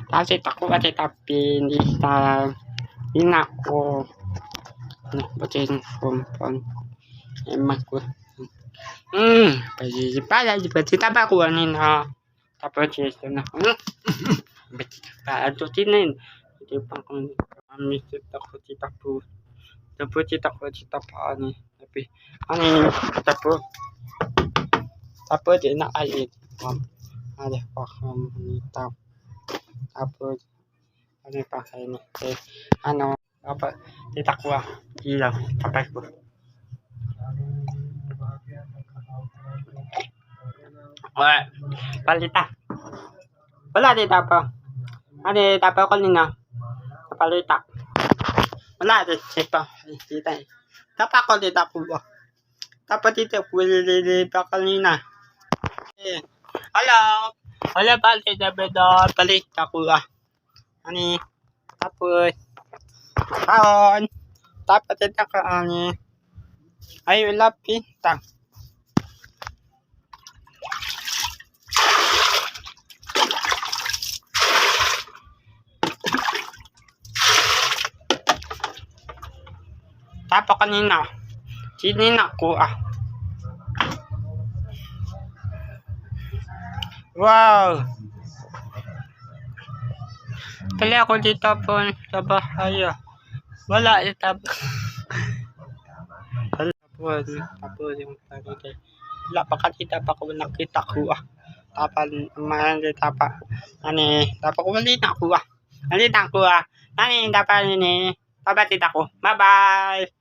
Kasi tako kasi tapi di sa inako batin kompon emakku pagi pala di petita pa ko na tapos na betita to tinin di pa ko kami tako titapu tapos titapa ni tapi ani tapos di na alit ada paham ni tapos ano pa kayo ano apa titakwa ilaw tapos ko palita wala dito pa ano tapos ko nina palita wala dito dito tapos ko dito po tapos dito pwede pa kanina hello wala palita bedo palita ko ani tapos tapos dito ka ani ay wala pinta tapos kanina sinina ko wow pala ako dito po sa bahay wala dito tapos yung pagkita wala pa kakita pa ko nakita ko tapan mahal tapa ani tapa ko malita ko ani dapat ni tabatita ko bye bye